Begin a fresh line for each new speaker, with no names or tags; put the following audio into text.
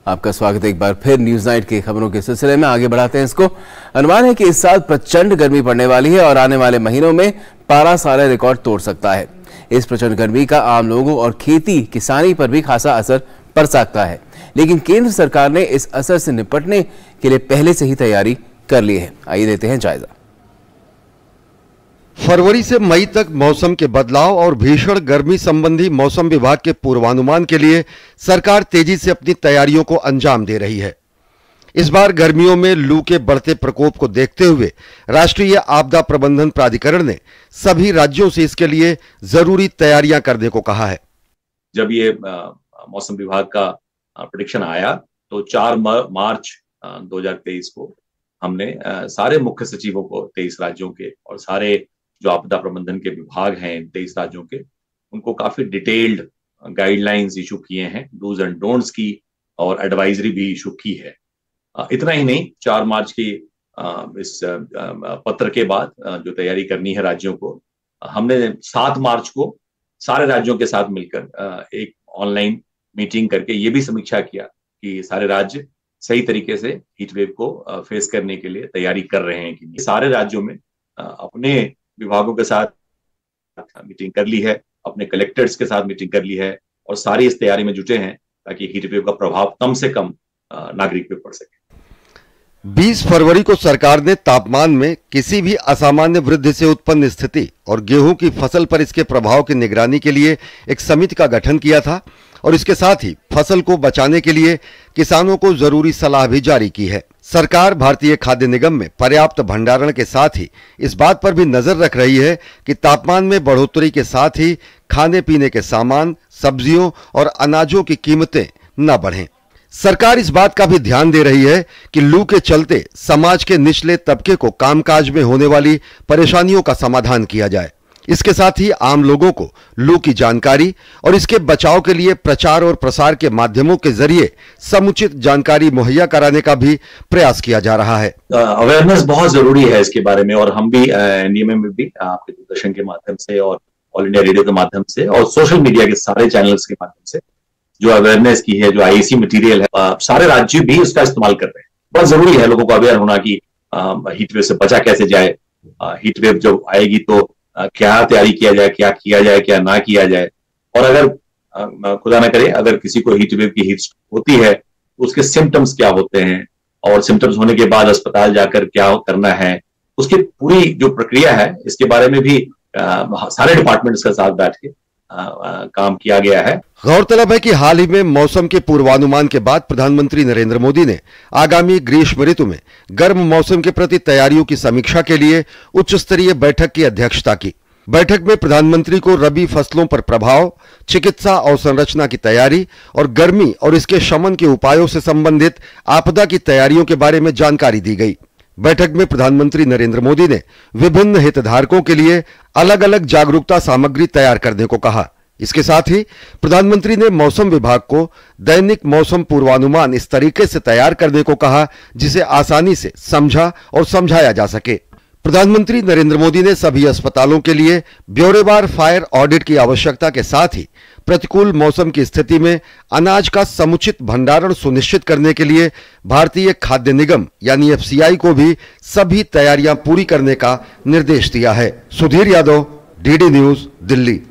आपका स्वागत है एक बार फिर न्यूज नाइट की खबरों के सिलसिले में। आगे बढ़ाते हैं इसको। अनुमान है कि इस साल प्रचंड गर्मी पड़ने वाली है और आने वाले महीनों में पारा सारे रिकॉर्ड तोड़ सकता है। इस प्रचंड गर्मी का आम लोगों और खेती किसानी पर भी खासा असर पड़ सकता है, लेकिन केंद्र सरकार ने इस असर से निपटने के लिए पहले से ही तैयारी कर ली है। आइए देते हैं जायजा।
फरवरी से मई तक मौसम के बदलाव और भीषण गर्मी संबंधी मौसम विभाग के पूर्वानुमान के लिए सरकार तेजी से अपनी तैयारियों को अंजाम दे रही है। इस बार गर्मियों में लू के बढ़ते प्रकोप को देखते हुए राष्ट्रीय आपदा प्रबंधन प्राधिकरण ने सभी राज्यों से इसके लिए जरूरी तैयारियां करने को कहा है।
जब ये मौसम विभाग का प्रेडिक्शन आया तो 4 मार्च 2023 को हमने सारे मुख्य सचिवों को 23 राज्यों के और सारे जो आपदा प्रबंधन के विभाग हैं 23 राज्यों के, उनको काफी डिटेल्ड गाइडलाइंस इशू किए हैं, डूज एंड डोंट्स की और एडवाइजरी भी इशू की है। इतना ही नहीं, 4 मार्च की इस पत्र के बाद जो तैयारी करनी है राज्यों को, हमने 7 मार्च को सारे राज्यों के साथ मिलकर एक ऑनलाइन मीटिंग करके ये भी समीक्षा किया कि सारे राज्य सही तरीके से हीट वेव को फेस करने के लिए तैयारी कर रहे हैं कि नहीं। सारे राज्यों में अपने विभागों के साथ मीटिंग कर ली है, अपने कलेक्टर्स के साथ मीटिंग कर ली है और सारी इस तैयारी में जुटे हैं ताकि हीट वेव का प्रभाव कम से कम नागरिक पे पड़ सके।
20 फरवरी को सरकार ने तापमान में किसी भी असामान्य वृद्धि से उत्पन्न स्थिति और गेहूं की फसल पर इसके प्रभाव की निगरानी के लिए एक समिति का गठन किया था और इसके साथ ही फसल को बचाने के लिए किसानों को जरूरी सलाह भी जारी की है। सरकार भारतीय खाद्य निगम में पर्याप्त भंडारण के साथ ही इस बात पर भी नजर रख रही है कि तापमान में बढ़ोतरी के साथ ही खाने पीने के सामान, सब्जियों और अनाजों की कीमतें न बढ़ें। सरकार इस बात का भी ध्यान दे रही है कि लू के चलते समाज के निचले तबके को कामकाज में होने वाली परेशानियों का समाधान किया जाए। इसके साथ ही आम लोगों को लू की जानकारी और इसके बचाव के लिए प्रचार और प्रसार के माध्यमों के जरिए समुचित जानकारी मुहैया कराने का भी प्रयास किया जा रहा है।
अवेयरनेस बहुत जरूरी है इसके बारे में और हम भी एनडीएमए में भी आपके दूरदर्शन के माध्यम से और ऑल इंडिया रेडियो के माध्यम से और सोशल मीडिया के सारे चैनल्स के माध्यम से जो अवेयरनेस की है, जो आईसी मटेरियल है, सारे राज्य भी उसका इस्तेमाल कर रहे हैं। बहुत जरूरी है लोगों को अवेयर होना कि हीट वेव से बचा कैसे जाए, हीट वेव जब आएगी तो क्या तैयारी किया जाए, क्या किया जाए, क्या ना किया जाए। और अगर खुदा ना करे अगर किसी को हीट वेव की हीट होती है तो उसके सिम्टम्स क्या होते हैं और सिम्टम्स होने के बाद अस्पताल जाकर क्या करना है, उसकी पूरी जो प्रक्रिया है इसके बारे में भी सारे डिपार्टमेंट्स के साथ बैठ के काम किया गया है।
गौरतलब है कि हाल ही में मौसम के पूर्वानुमान के बाद प्रधानमंत्री नरेंद्र मोदी ने आगामी ग्रीष्म ऋतु में गर्म मौसम के प्रति तैयारियों की समीक्षा के लिए उच्च स्तरीय बैठक की अध्यक्षता की। बैठक में प्रधानमंत्री को रबी फसलों पर प्रभाव, चिकित्सा अवसंरचना की तैयारी और गर्मी और इसके शमन के उपायों से संबंधित आपदा की तैयारियों के बारे में जानकारी दी गई। बैठक में प्रधानमंत्री नरेंद्र मोदी ने विभिन्न हितधारकों के लिए अलग अलग जागरूकता सामग्री तैयार करने को कहा। इसके साथ ही प्रधानमंत्री ने मौसम विभाग को दैनिक मौसम पूर्वानुमान इस तरीके से तैयार करने को कहा जिसे आसानी से समझा और समझाया जा सके। प्रधानमंत्री नरेंद्र मोदी ने सभी अस्पतालों के लिए ब्यौरेवार फायर ऑडिट की आवश्यकता के साथ ही प्रतिकूल मौसम की स्थिति में अनाज का समुचित भंडारण सुनिश्चित करने के लिए भारतीय खाद्य निगम यानी एफसीआई को भी सभी तैयारियां पूरी करने का निर्देश दिया है। Sudhir Yadav, DD news, Delhi.